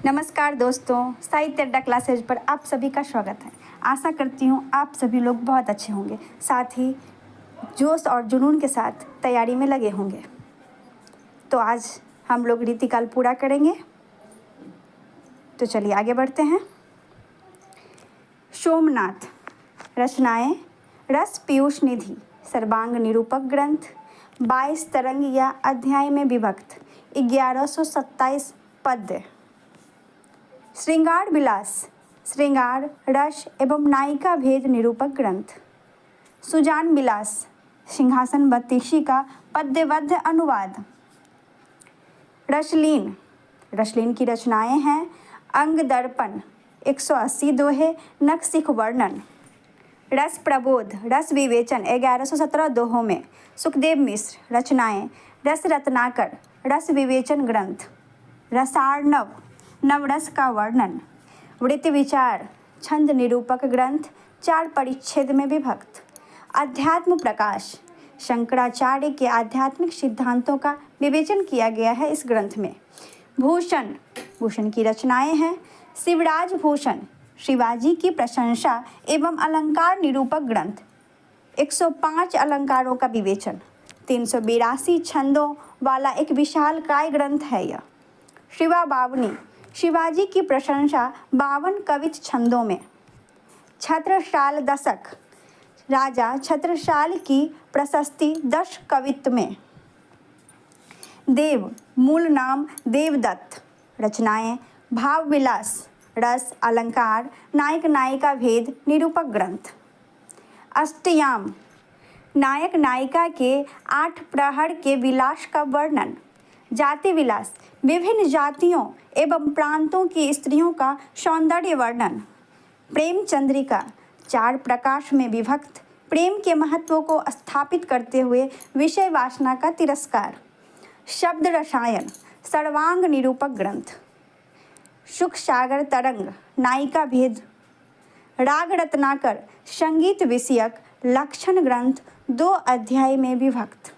नमस्कार दोस्तों, साहित्य अड्डा क्लासेज पर आप सभी का स्वागत है। आशा करती हूँ आप सभी लोग बहुत अच्छे होंगे, साथ ही जोश और जुनून के साथ तैयारी में लगे होंगे। तो आज हम लोग रीतिकाल पूरा करेंगे, तो चलिए आगे बढ़ते हैं। सोमनाथ। रचनाएं रस पीयूष निधि, सर्वांग निरूपक ग्रंथ, 22 तरंग या अध्याय में विभक्त, 1127 पद्य। श्रृंगार विलास, श्रृंगार रस एवं नायिका भेद निरूपक ग्रंथ। सुजान विलास, सिंहासन बत्तीसी का पद्यबद्ध अनुवाद। रसलीन, रसलीन की रचनाएं हैं अंग दर्पण, 180 दोहे, नखशिख वर्णन। रस प्रबोध, रस विवेचन, 1117 दोहों में। सुखदेव मिश्र। रचनाएं रस रत्नाकर, रस विवेचन ग्रंथ। रसार्णव, नवरस का वर्णन। वृत्ति विचार, छंद निरूपक ग्रंथ, 4 परिच्छेद में विभक्त। अध्यात्म प्रकाश, शंकराचार्य के आध्यात्मिक सिद्धांतों का विवेचन किया गया है इस ग्रंथ में। भूषण, भूषण की रचनाएं हैं शिवराज भूषण, शिवाजी की प्रशंसा एवं अलंकार निरूपक ग्रंथ, 105 अलंकारों का विवेचन, 382 छंदों वाला एक विशाल काय ग्रंथ है यह। शिवा बावनी, शिवाजी की प्रशंसा 52 कवित छंदों में। छत्रसाल दशक, राजा छत्रसाल की प्रशस्ति 10 कवित्व में। देव, मूल नाम देवदत्त। रचनाएं भाव विलास, रस अलंकार, नायक नायिका भेद निरूपक ग्रंथ। अष्टयाम, नायक नायिका के 8 प्रहर के विलास का वर्णन। जाति विलास, विभिन्न जातियों एवं प्रांतों की स्त्रियों का सौंदर्य वर्णन। प्रेम चंद्रिका, 4 प्रकाश में विभक्त, प्रेम के महत्व को स्थापित करते हुए विषय वासना का तिरस्कार। शब्द रसायन, सर्वांग निरूपक ग्रंथ। सुख सागर तरंग, नायिका भेद। राग रत्नाकर, संगीत विषयक लक्षण ग्रंथ, 2 अध्याय में विभक्त।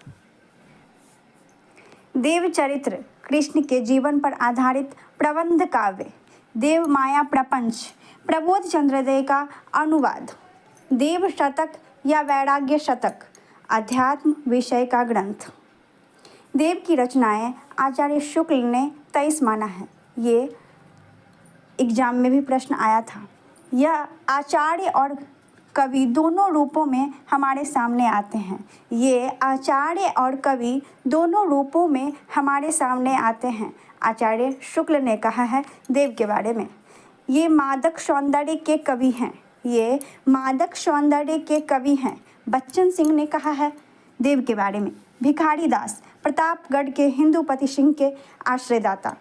देवचरित्र, कृष्ण के जीवन पर आधारित प्रबंध काव्य। देव माया प्रपंच, प्रबोध चंद्रोदय का अनुवाद। देव शतक या वैराग्य शतक, अध्यात्म विषय का ग्रंथ। देव की रचनाएं आचार्य शुक्ल ने 23 माना है। ये एग्जाम में भी प्रश्न आया था। यह आचार्य और कवि दोनों रूपों में हमारे सामने आते हैं। ये आचार्य और कवि दोनों रूपों में हमारे सामने आते हैं। आचार्य शुक्ल ने कहा है देव के बारे में, ये मादक सौंदर्य के कवि हैं, ये मादक सौंदर्य के कवि हैं। बच्चन सिंह ने कहा है देव के बारे में, भिखारी दास, प्रतापगढ़ के हिंदूपति सिंह के आश्रयदाता।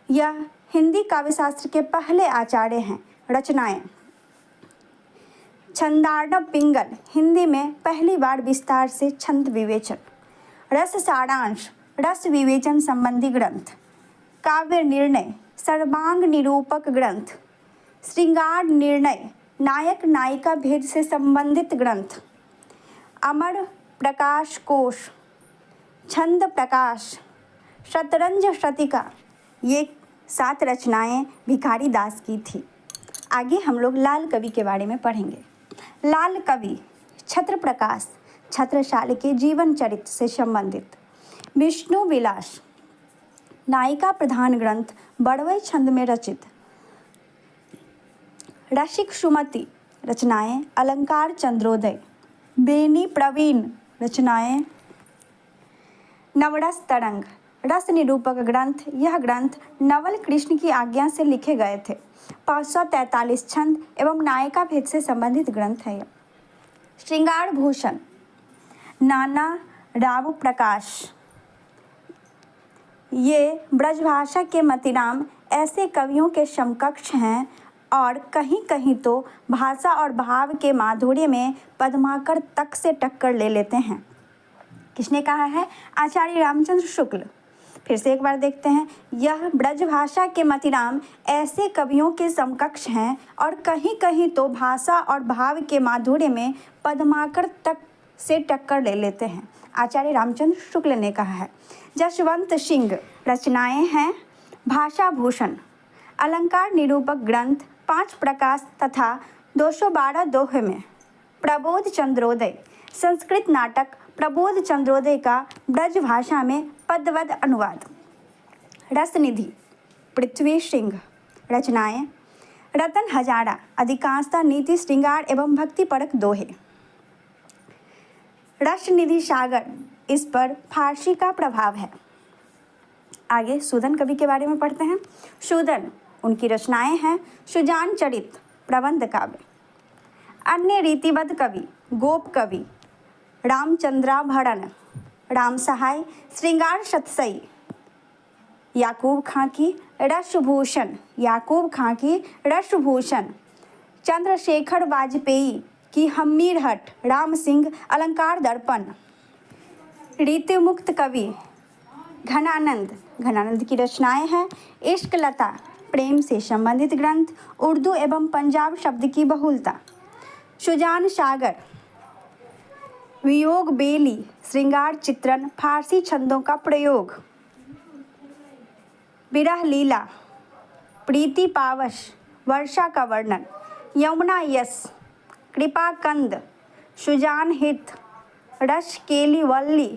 यह हिंदी काव्यशास्त्र के पहले आचार्य हैं। रचनाएं छंदार्णव पिंगल, हिंदी में पहली बार विस्तार से छंद विवेचन। रस सारांश, रस विवेचन संबंधी ग्रंथ। काव्य निर्णय, सर्वांग निरूपक ग्रंथ। श्रृंगार निर्णय, नायक नायिका भेद से संबंधित ग्रंथ। अमर प्रकाश कोश, छंद प्रकाश। शतरंज शतिका, ये 7 रचनाएं भिखारी दास की थी। आगे हम लोग लाल कवि के बारे में पढ़ेंगे। लाल कवि छत्र प्रकाश, छत्रसाल के जीवन चरित्र से संबंधित। विष्णु विलास, नायिका प्रधान ग्रंथ, बड़वई छंद में रचित। रसिक सुमति, रचनाएं अलंकार चंद्रोदय। बेनी प्रवीण, रचनाएं नवरस तरंग, रस निरूपक ग्रंथ। यह ग्रंथ नवल कृष्ण की आज्ञा से लिखे गए थे। 543 छंद एवं नायिका भेद से संबंधित ग्रंथ है। श्रृंगार भूषण, नाना राव प्रकाश, ये ब्रजभाषा के मतिराम ऐसे कवियों के समकक्ष हैं और कहीं कहीं तो भाषा और भाव के माधुर्य में पद्माकर तक से टक्कर ले लेते हैं। किसने कहा है? आचार्य रामचंद्र शुक्ल। फिर से एक बार देखते हैं। यह ब्रजभाषा के मतिराम ऐसे कवियों के समकक्ष हैं और कहीं कहीं तो भाषा और भाव के माधुर्य में पद्माकर तक से टक्कर ले लेते हैं। आचार्य रामचंद्र शुक्ल ने कहा है। जसवंत सिंह, रचनाएं हैं भाषा भूषण, अलंकार निरूपक ग्रंथ 5 प्रकाश तथा 212 दोहे में प्रबोध चंद्रोदय संस्कृत नाटक प्रबोध चंद्रोदय का ब्रज भाषा में पदवद अनुवाद। रसनिधि पृथ्वी सिंह। रचनाएं रतन हजारा, अधिकांशतः नीति श्रृंगार एवं भक्तिपरक दोहे। रसनिधि सागर, इस पर फारसी का प्रभाव है। आगे सूदन कवि के बारे में पढ़ते हैं। सूदन, उनकी रचनाएं हैं सुजान चरित प्रबंध काव्य। अन्य रीतिबद्ध कवि गोप कवि रामचंद्राभरण, राम सहाय, श्रृंगार शतसई, याकूब खां की रसभूषण, याकूब खां की रसभूषण, चंद्रशेखर वाजपेयी की हम्मीरहट, राम सिंह अलंकार दर्पण। रीतिमुक्त कवि घनानंद, घनानंद की रचनाएं हैं इश्क लता, प्रेम से संबंधित ग्रंथ, उर्दू एवं पंजाब शब्द की बहुलता। सुजान सागर, वियोग बेली, श्रृंगार चित्रण, फारसी छंदों का प्रयोग। विरह लीला, प्रीति पावश, वर्षा का वर्णन। यमुना यस, कृपा कंद, सुजान हित, रस केली वल्ली।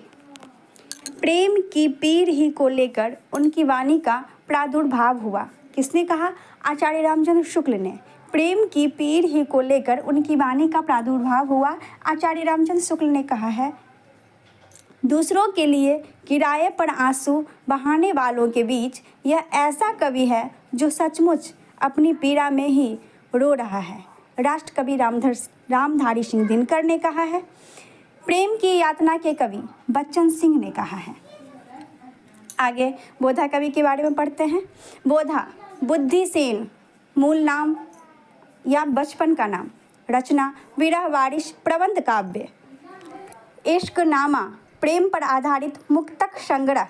प्रेम की पीर ही को लेकर उनकी वाणी का प्रादुर्भाव हुआ। किसने कहा? आचार्य रामचंद्र शुक्ल ने। प्रेम की पीर ही को लेकर उनकी वाणी का प्रादुर्भाव हुआ, आचार्य रामचंद्र शुक्ल ने कहा है। दूसरों के लिए किराए पर आंसू बहाने वालों के बीच यह ऐसा कवि है जो सचमुच अपनी पीड़ा में ही रो रहा है, राष्ट्र कवि रामधारी सिंह दिनकर ने कहा है। प्रेम की यातना के कवि बच्चन सिंह ने कहा है। आगे बोधा कवि के बारे में पढ़ते हैं। बोधा बुद्धिसेन, मूल नाम या बचपन का नाम। रचना विरह वारिश प्रबंध काव्य। इश्क नामा, प्रेम पर आधारित मुक्तक संग्रह।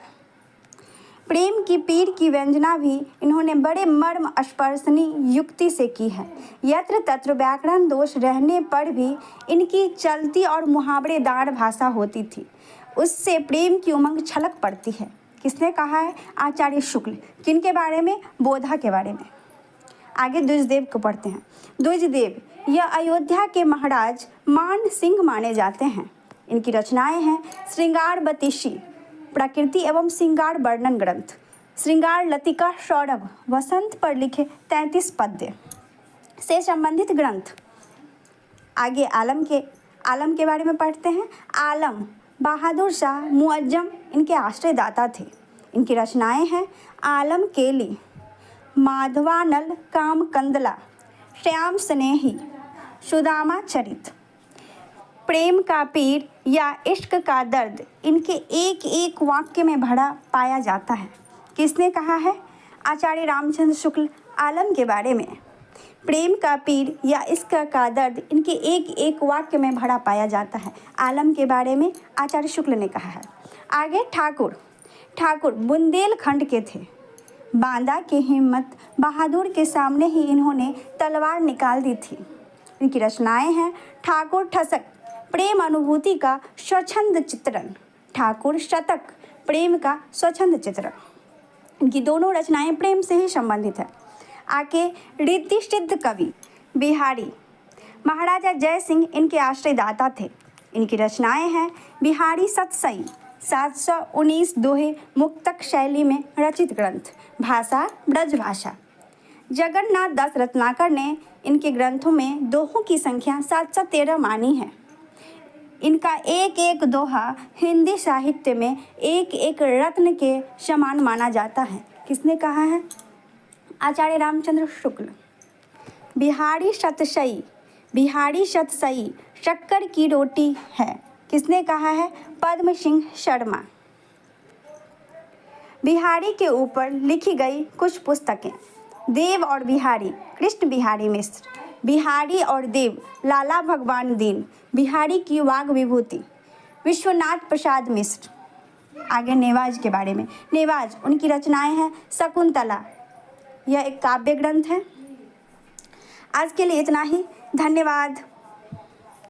प्रेम की पीर की व्यंजना भी इन्होंने बड़े मर्म स्पर्शनी युक्ति से की है। यत्र तत्र व्याकरण दोष रहने पर भी इनकी चलती और मुहावरेदार भाषा होती थी, उससे प्रेम की उमंग छलक पड़ती है। किसने कहा है? आचार्य शुक्ल। किनके बारे में? बोधा के बारे में। आगे द्विजदेव को पढ़ते हैं। द्विजदेव यह अयोध्या के महाराज मान सिंह माने जाते हैं। इनकी रचनाएं हैं श्रृंगार बतीशी, प्रकृति एवं श्रृंगार वर्णन ग्रंथ। श्रृंगार लतिका सौरभ, वसंत पर लिखे 33 पद्य से संबंधित ग्रंथ। आगे आलम के बारे में पढ़ते हैं। आलम बहादुर शाह मुअज्जम इनके आश्रयदाता थे। इनकी रचनाएं हैं आलम केली, माधवानल काम कंदला, श्याम स्नेही, सुदामा चरित। प्रेम का पीर या इश्क का दर्द इनके एक एक वाक्य में भरा पाया जाता है। किसने कहा है? आचार्य रामचंद्र शुक्ल आलम के बारे में। प्रेम का पीर या इश्क का दर्द इनके एक एक वाक्य में भरा पाया जाता है, आलम के बारे में आचार्य शुक्ल ने कहा है। आगे ठाकुर बुंदेलखंड के थे। बांदा की हिम्मत बहादुर के सामने ही इन्होंने तलवार निकाल दी थी। इनकी रचनाएं हैं ठाकुर ठसक, प्रेम अनुभूति का स्वच्छंद चित्रण। ठाकुर शतक, प्रेम का स्वच्छंद चित्रण। इनकी दोनों रचनाएं प्रेम से ही संबंधित है। आगे रिद्धि सिद्ध कवि बिहारी, महाराजा जय सिंह इनके आश्रयदाता थे। इनकी रचनाएं हैं बिहारी सतसई, 719 दोहे मुक्तक शैली में रचित ग्रंथ। भाषा ब्रज भाषा। जगन्नाथ दास रत्नाकर ने इनके ग्रंथों में दोहों की संख्या 713 मानी है। इनका एक एक दोहा हिंदी साहित्य में एक एक रत्न के समान माना जाता है। किसने कहा है? आचार्य रामचंद्र शुक्ल। बिहारी शतसई शक्कर की रोटी है। किसने कहा है? पद्म सिंह शर्मा। बिहारी के ऊपर लिखी गई कुछ पुस्तकें। देव और बिहारी कृष्ण बिहारी मिश्र, बिहारी और देव लाला भगवान दीन, बिहारी की वाग विभूति विश्वनाथ प्रसाद मिश्र। आगे नेवाज के बारे में। नेवाज उनकी रचनाएं हैं शकुंतला, यह एक काव्य ग्रंथ है। आज के लिए इतना ही, धन्यवाद।